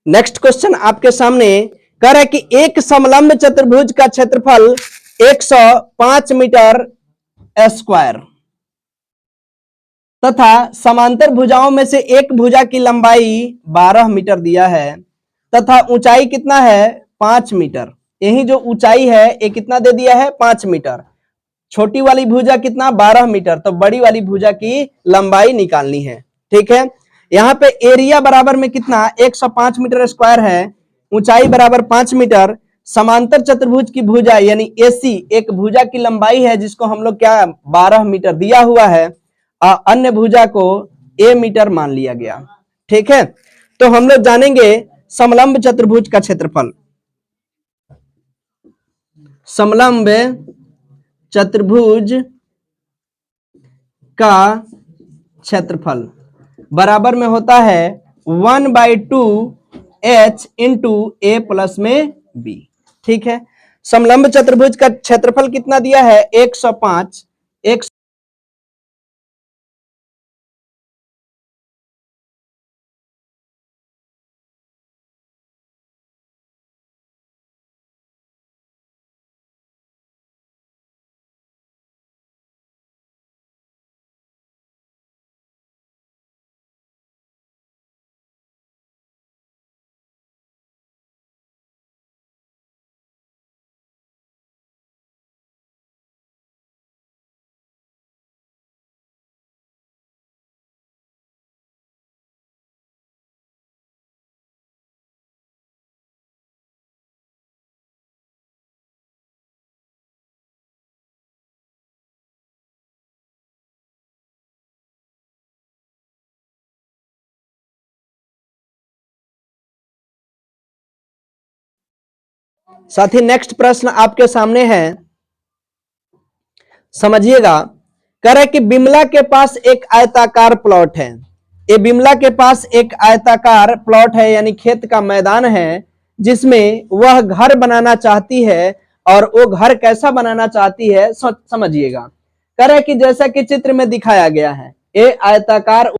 Next question आपके सामने कह रहा है कि एक समलंब चतुर्भुज का क्षेत्रफल 105 मीटर स्क्वायर तथा समांतर भुजाओं में से एक भुजा की लंबाई 12 मीटर दिया है तथा ऊंचाई कितना है 5 मीटर। यही जो ऊंचाई है ये कितना दे दिया है 5 मीटर। छोटी वाली भुजा कितना 12 मीटर, तो बड़ी वाली भुजा की लंबाई निकालनी है। ठीक है, यहाँ पे एरिया बराबर में कितना 105 मीटर स्क्वायर है, ऊंचाई बराबर 5 मीटर, समांतर चतुर्भुज की भुजा यानी एसी एक भुजा की लंबाई है जिसको हम लोग क्या 12 मीटर दिया हुआ है, अन्य भुजा को ए मीटर मान लिया गया। ठीक है, तो हम लोग जानेंगे समलंब चतुर्भुज का क्षेत्रफल। समलंब चतुर्भुज का क्षेत्रफल बराबर में होता है 1/2h इंटू ए प्लस में बी। ठीक है, समलंब चतुर्भुज का क्षेत्रफल कितना दिया है 105। साथी नेक्स्ट प्रश्न आपके सामने है, समझिएगा। कह रहा है कि बिमला के पास एक आयताकार प्लॉट है। ये बिमला के पास एक आयताकार प्लॉट है यानी खेत का मैदान है जिसमें वह घर बनाना चाहती है और वो घर कैसा बनाना चाहती है समझिएगा। कह रहा है कि जैसा कि चित्र में दिखाया गया है ये आयताकार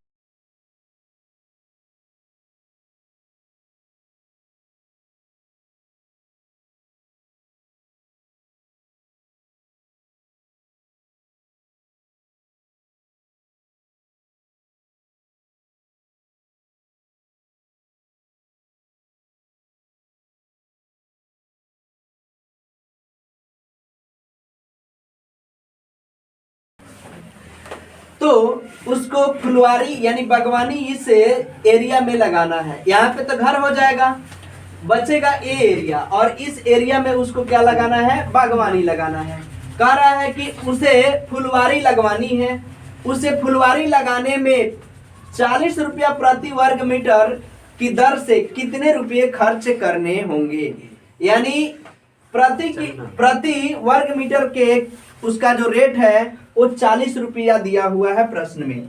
तो उसको फुलवारी यानी बागवानी इस एरिया में लगाना है। यहाँ पे तो घर हो जाएगा, बचेगा ए एरिया और इस एरिया में उसको क्या लगाना है बागवानी लगाना है। कह रहा है कि उसे फुलवारी लगवानी है। उसे फुलवारी लगाने में 40 रुपया प्रति वर्ग मीटर की दर से कितने रुपये खर्च करने होंगे। यानी प्रति वर्ग मीटर के उसका जो रेट है वो 40 रुपया दिया हुआ है प्रश्न में।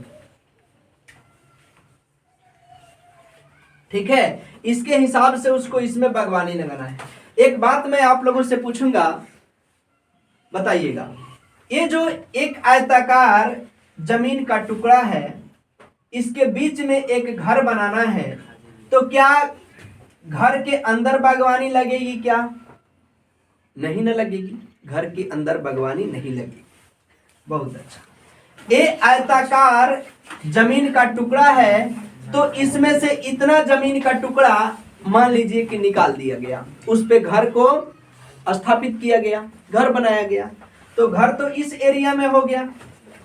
ठीक है, इसके हिसाब से उसको इसमें बागवानी लगाना है। एक बात मैं आप लोगों से पूछूंगा, बताइएगा, ये जो एक आयताकार जमीन का टुकड़ा है इसके बीच में एक घर बनाना है, तो क्या घर के अंदर बागवानी लगेगी क्या? नहीं न लगेगी, घर के अंदर बागवानी नहीं लगेगी। बहुत अच्छा। ये आयताकार जमीन का टुकड़ा है तो इसमें से इतना जमीन का टुकड़ा मान लीजिए कि निकाल दिया गया, उस पे घर को स्थापित किया गया, घर बनाया गया, तो घर तो इस एरिया में हो गया।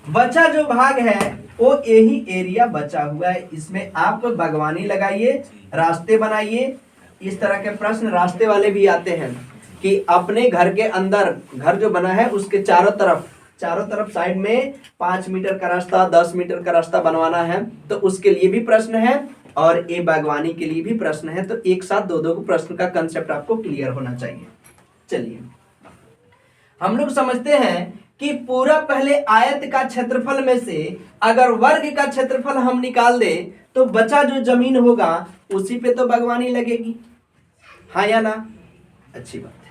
बचा जो भाग है वो यही एरिया बचा हुआ है, इसमें आप बागवानी लगाइए, रास्ते बनाइए। इस तरह के प्रश्न रास्ते वाले भी आते हैं कि अपने घर के अंदर घर जो बना है उसके चारों तरफ साइड में 5 मीटर का रास्ता 10 मीटर का रास्ता बनवाना है, तो उसके लिए भी प्रश्न है और ये बागवानी के लिए भी प्रश्न है। तो एक साथ दो प्रश्न का कंसेप्ट आपको क्लियर होना चाहिए। चलिए हम लोग समझते हैं कि पूरा पहले आयत का क्षेत्रफल में से अगर वर्ग का क्षेत्रफल हम निकाल दे तो बचा जो जमीन होगा उसी पे तो बागवानी लगेगी, हाँ या ना? अच्छी बात है।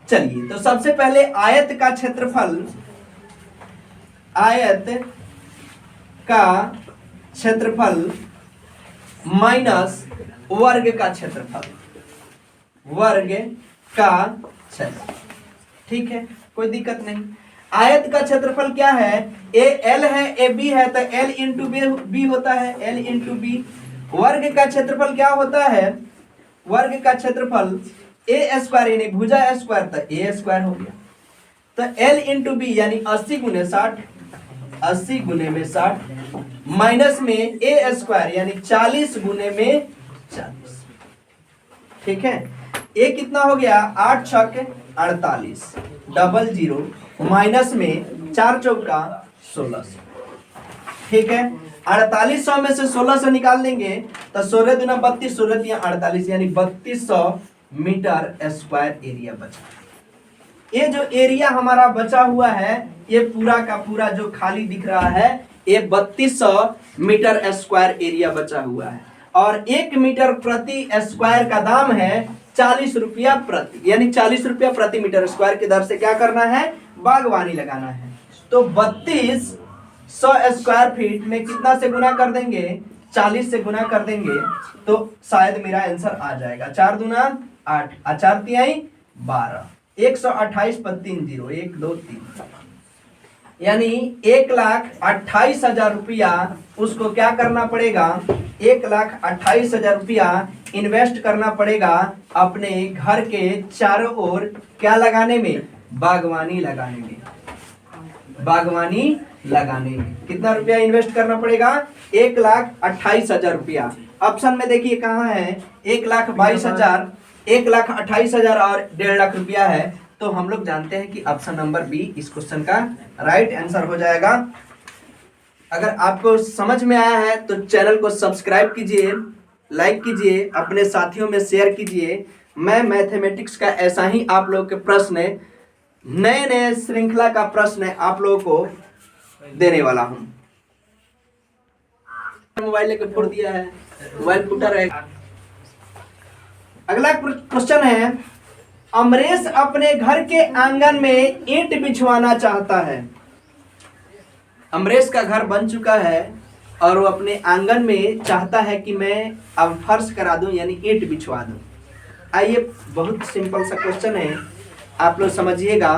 चलिए तो सबसे पहले आयत का क्षेत्रफल माइनस वर्ग का क्षेत्रफल, वर्ग का क्षेत्रफल। ठीक है, कोई दिक्कत नहीं। आयत का क्षेत्रफल क्या है? ए एल है, ए बी है, तो एल इंटू बी होता है, एल इंटू बी। वर्ग का क्षेत्रफल क्या होता है? वर्ग का क्षेत्रफल ए स्क्वायर यानी भुजा स्क्वायर, तो ए स्क्वायर हो गया। तो एल इंटू बी यानी 80 गुने 60, 80 गुने में 60, माइनस में ए स्क्वायर यानी 40 गुने में 40। ठीक है, ए कितना हो गया? 8 छक 48, डबल जीरो, माइनस में 4 चौका 1600। ठीक है, 4800 में से 1600 निकाल देंगे तो 16 दूना 32, 16 तिया 48 यानी 3200 मीटर स्क्वायर एरिया बचा। ये जो एरिया हमारा बचा हुआ है, ये पूरा का पूरा जो खाली दिख रहा है, ये 3200 मीटर स्क्वायर एरिया बचा हुआ है। और 1 मीटर प्रति स्क्वायर का दाम है 40 रुपया प्रति, यानी 40 रुपया प्रति मीटर स्क्वायर की दर से क्या करना है? बागवानी लगाना है। तो 3200 स्क्वायर फीट में कितना से गुना कर देंगे? 40 से गुना कर देंगे तो शायद मेरा आंसर आ जाएगा। 4 दूना 8, 4 तिहाई 12, 128 पर 3 0, 1 2 3, यानी 1,28,000 रुपया उसको क्या करना पड़ेगा? 1,28,000 रुपया इन्वेस्ट करना पड़ेगा अपने घर के चारों ओर क्या लगाने में? बागवानी लगाने में। बागवानी लगाने में कितना रुपया इन्वेस्ट करना पड़ेगा? 1,28,000 रुपया। ऑप्शन में देखिए कहाँ है? 1,22,000, 1,28,000 और 1.5 लाख रुपया है। तो हम लोग जानते हैं कि ऑप्शन नंबर बी इस क्वेश्चन का राइट आंसर हो जाएगा। अगर आपको समझ में आया है तो चैनल को सब्सक्राइब कीजिए, लाइक कीजिए, अपने साथियों में शेयर कीजिए। मैं मैथमेटिक्स का ऐसा ही आप लोगों के प्रश्न, नए नए श्रृंखला का प्रश्न आप लोगों को देने वाला हूं। मोबाइल लेकर फोड़ दिया है, मोबाइल फूटा रहेगा। अगला क्वेश्चन है, अमरेश अपने घर के आंगन में ईंट बिछवाना चाहता है। अमरेश का घर बन चुका है और वो अपने आंगन में चाहता है कि मैं अब फर्श करा दूं, यानी ईंट बिछवा दूं। आइए, बहुत सिंपल सा क्वेश्चन है, आप लोग समझिएगा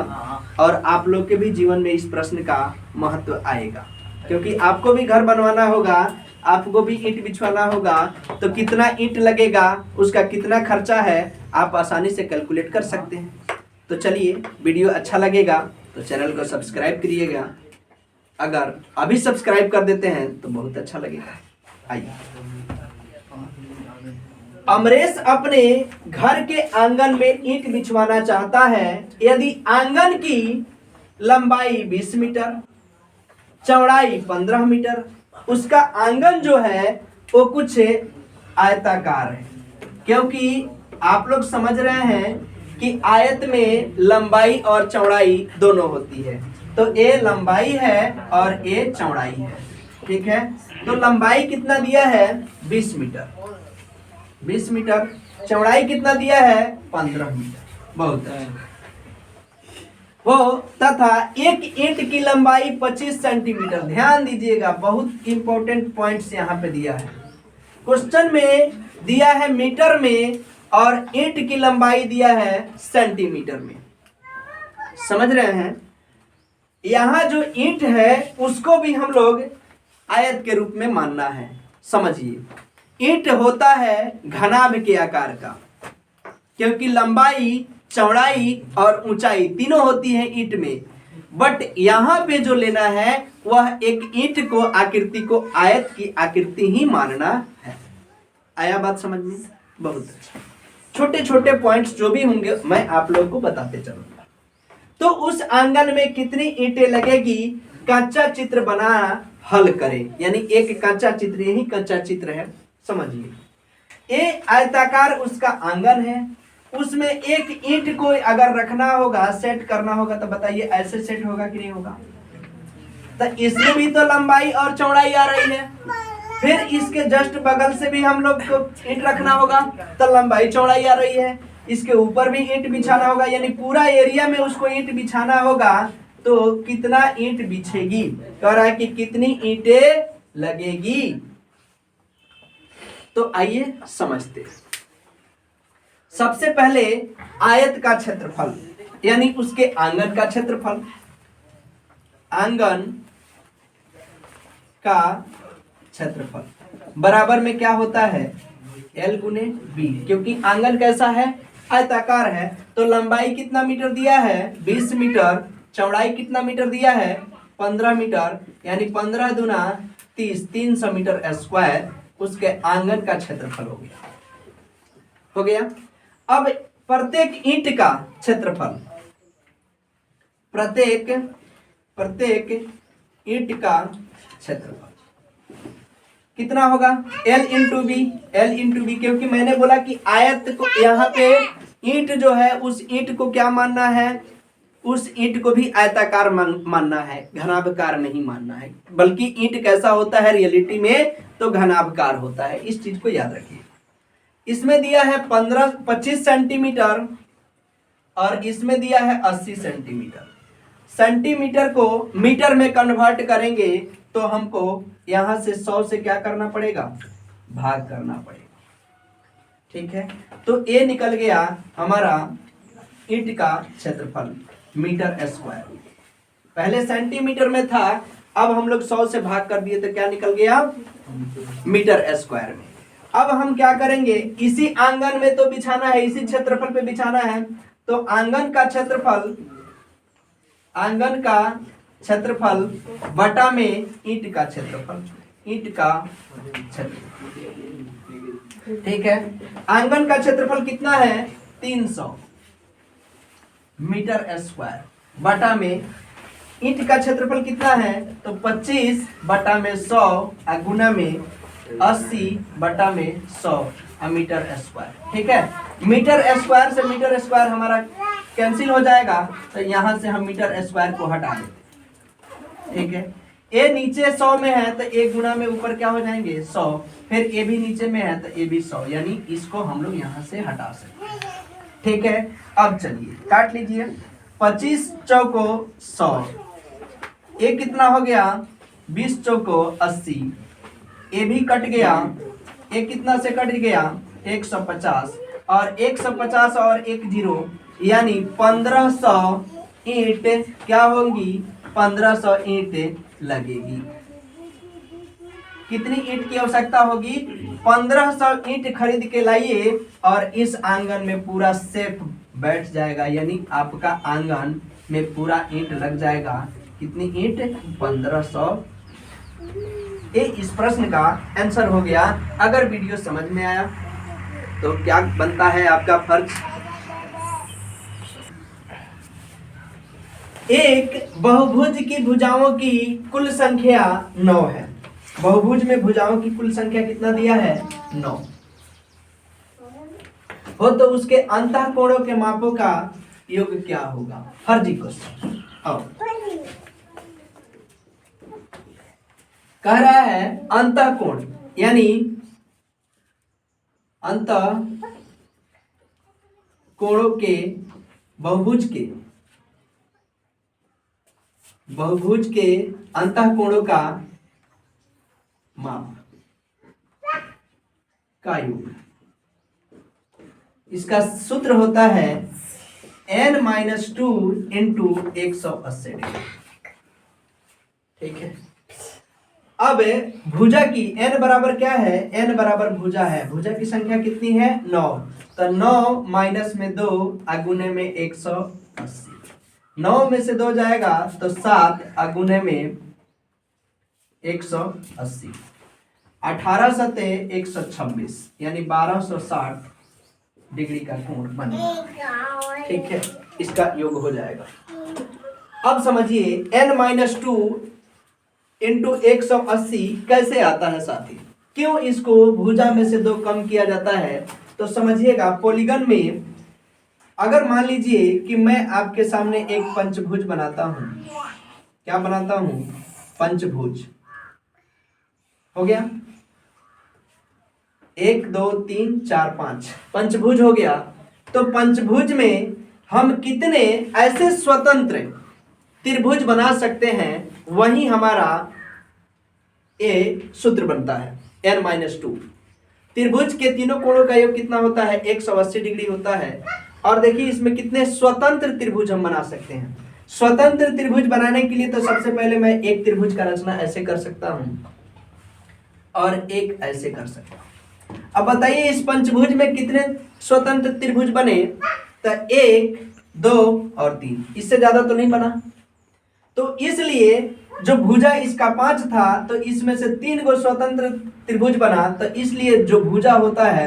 और आप लोग के भी जीवन में इस प्रश्न का महत्व आएगा, क्योंकि आपको भी घर बनवाना होगा, आपको भी ईंट बिछवाना होगा। तो कितना ईंट लगेगा, उसका कितना खर्चा है, आप आसानी से कैलकुलेट कर सकते हैं। तो चलिए, वीडियो अच्छा लगेगा तो चैनल को सब्सक्राइब करिएगा। अगर अभी सब्सक्राइब कर देते हैं तो बहुत अच्छा लगेगा। आइए, अमरेश अपने घर के आंगन में ईंट बिछवाना चाहता है। यदि आंगन की लंबाई 20 मीटर, चौड़ाई 15 मीटर, उसका आंगन जो है वो कुछ आयताकार है। क्योंकि आप लोग समझ रहे हैं कि आयत में लंबाई और चौड़ाई दोनों होती है, तो ए लंबाई है और ए चौड़ाई है। ठीक है, तो लंबाई कितना दिया है? 20 मीटर, 20 मीटर। चौड़ाई कितना दिया है? 15 मीटर। बहुत अच्छा। वो तथा एक ईंट की लंबाई 25 सेंटीमीटर। ध्यान दीजिएगा, बहुत इंपॉर्टेंट पॉइंट्स यहाँ पे दिया है। क्वेश्चन में दिया है मीटर में और ईंट की लंबाई दिया है सेंटीमीटर में। समझ रहे हैं? यहाँ जो ईंट है उसको भी हम लोग आयत के रूप में मानना है। समझिए, ईंट होता है घनाभ के आकार का, क्योंकि लंबाई, चौड़ाई और ऊंचाई तीनों होती है ईंट में। बट यहाँ पे जो लेना है वह एक ईंट को, आकृति को आयत की आकृति ही मानना है। आया बात समझ में? बहुत अच्छा। छोटे छोटे पॉइंट्स जो भी होंगे मैं आप लोगों को बताते चलूंगा। तो उस आंगन में कितनी ईंटें लगेगी? कच्चा चित्र बना हल करें, यानी एक कच्चा चित्र, यही कच्चा चित्र है। समझिए, ये आयताकार उसका आंगन है, उसमें एक ईंट को अगर रखना होगा, सेट करना होगा, तो बताइए ऐसे सेट होगा कि नहीं होगा? तो इसमें भी तो लंबाई और चौड़ाई आ रही है, फिर इसके जस्ट बगल से भी हम लोग को ईंट रखना होगा तो लंबाई चौड़ाई आ रही है, इसके ऊपर भी ईंट बिछाना होगा, यानी पूरा एरिया में उसको ईंट बिछाना होगा। तो कितना ईंट बिछेगी? कह रहा है कि कितनी ईंटें लगेगी। तो आइए समझते हैं। सबसे पहले आयत का क्षेत्रफल यानी उसके आंगन का क्षेत्रफल। आंगन का क्षेत्रफल बराबर में क्या होता है, L गुने बी, क्योंकि आंगन कैसा है, आयताकार है। तो लंबाई कितना मीटर दिया है, 20 मीटर। चौड़ाई कितना मीटर दिया है, 15 मीटर, यानी 15 दूना 30, 300 मीटर स्क्वायर उसके आंगन का क्षेत्रफल हो गया। अब प्रत्येक ईंट का क्षेत्रफल, प्रत्येक ईंट का क्षेत्रफल कितना होगा, L इंटू बी, क्योंकि मैंने बोला कि आयत को यहाँ पे ईंट जो है उस ईंट को क्या मानना है, उस ईंट को भी आयताकार मानना है, घनाभकार नहीं मानना है। बल्कि ईंट कैसा होता है रियलिटी में, तो घनाभकार होता है, इस चीज को याद रखिए। इसमें दिया है 25 सेंटीमीटर और इसमें दिया है 80 सेंटीमीटर। सेंटीमीटर को मीटर में कन्वर्ट करेंगे तो हमको यहां से 100 से क्या करना पड़ेगा, भाग करना पड़ेगा। ठीक है, तो ये निकल गया हमारा ईंट का क्षेत्रफल मीटर स्क्वायर। पहले सेंटीमीटर में था, अब हम लोग 100 से भाग कर दिए तो क्या निकल गया, मीटर स्क्वायर में। अब हम क्या करेंगे, इसी आंगन में तो बिछाना है, इसी क्षेत्रफल पे बिछाना है। तो आंगन का क्षेत्रफल बटा में ईंट का क्षेत्रफल, ठीक है। आंगन का क्षेत्रफल कितना है, 300 मीटर स्क्वायर, बटा में ईंट का क्षेत्रफल कितना है, तो 25 बटा में 100 गुना में 80 बटा में 100 मीटर स्क्वायर। ठीक है, मीटर स्क्वायर से मीटर स्क्वायर हमारा कैंसिल हो जाएगा, तो यहां से हम मीटर स्क्वायर को हटा देते। ठीक है, ए नीचे 100 में है तो एक गुना में ऊपर क्या हो जाएंगे 100, फिर ए भी नीचे में है तो ए भी 100, यानी इसको हम लोग यहां से हटा सकते हैं। ठीक है, अब चलिए काट लीजिए, 25 चौको 100, ए कितना हो गया 20 चौको 80, ए भी कट गया, ए कितना से कट गया 150, और 150 और एक जीरो यानी 1500 ईंट क्या होंगी, 1500 ईंट लगेगी। कितनी ईंट की आवश्यकता होगी, 1500 ईंट खरीद के लाइए और इस आंगन में पूरा सेफ बैठ जाएगा, यानी आपका आंगन में पूरा ईंट लग जाएगा। कितनी ईंट, 1500। ये इस प्रश्न का आंसर हो गया। अगर वीडियो समझ में आया तो क्या बनता है आपका फर्ज, एक बहुभुज की भुजाओं की कुल संख्या 9 है। बहुभुज में भुजाओं की कुल संख्या कितना दिया है, 9 हो, तो उसके अंतःकोणों के मापों का योग क्या होगा, फर्जी क्वेश्चन। कह रहा है अंतःकोण यानी अंतःकोणों के बहुभुज के अंतःकोणों का माप का योग। इसका सूत्र होता है n-2 इंटू 180 डिग्री। ठीक है, अब भुजा की n बराबर क्या है, n बराबर भुजा है, भुजा की संख्या कितनी है 9, तो 9 माइनस में 2 अगुने में 180, 9 में से 2 जाएगा तो 7 अगुने में 180, 18 सते 126 यानी 1260 डिग्री का कोण बनेगा। ठीक है, इसका योग हो जाएगा। अब समझिए n-2 इंटू 180 कैसे आता है साथी, क्यों इसको भुजा में से 2 कम किया जाता है, तो समझिएगा पॉलीगन में अगर मान लीजिए कि मैं आपके सामने एक पंचभुज बनाता हूं, क्या बनाता हूं, पंचभुज हो गया, 1 2 3 4 5 पंचभुज हो गया। तो पंचभुज में हम कितने ऐसे स्वतंत्र त्रिभुज बना सकते हैं, वही हमारा ए सूत्र बनता है n-2। त्रिभुज के तीनों कोणों का योग कितना होता है? 180 डिग्री होता है। और देखिए इसमें कितने स्वतंत्र त्रिभुज हम बना सकते हैं। स्वतंत्र त्रिभुज बनाने के लिए तो सबसे पहले मैं एक त्रिभुज का रचना ऐसे कर सकता हूं और एक ऐसे कर सकता हूं। अब बताइए इस पंचभुज में कितने स्वतंत्र त्रिभुज बने? तो 1, 2 और 3, इससे ज्यादा तो नहीं बना। तो इसलिए जो भुजा इसका 5 था तो इसमें से 3 गो स्वतंत्र त्रिभुज बना, तो इसलिए जो भुजा होता है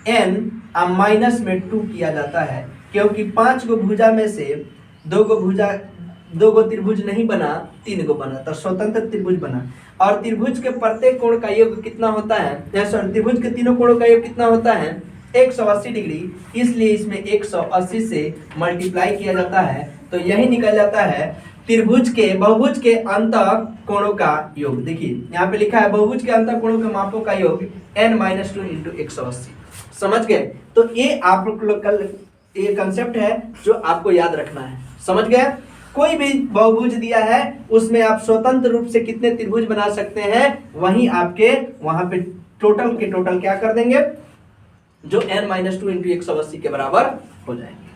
n माइनस में 2 किया जाता है, क्योंकि 5 गो भुजा में से 2 गो त्रिभुज नहीं बना, 3 गो बना, तो स्वतंत्र त्रिभुज बना। और त्रिभुज के प्रत्येक कोण का योग कितना होता है? सॉरी, त्रिभुज के तीनों कोणों का योग कितना होता है? 180 डिग्री, इसलिए इसमें 180 से मल्टीप्लाई किया जाता है, तो यही निकल जाता है त्रिभुज के बहुभुज के अंत कोणों का योग। देखिए यहाँ पे लिखा है बहुभुज के अंत कोणों के मापों का योग n-2 इंटू 180। समझ गए? तो ये आप लोग कल ये कंसेप्ट है जो आपको याद रखना है। समझ गए? कोई भी बहुभुज दिया है उसमें आप स्वतंत्र रूप से कितने त्रिभुज बना सकते हैं, वहीं आपके वहां पे टोटल के टोटल क्या कर देंगे, जो n-2 इंटू 180 के बराबर हो जाएंगे।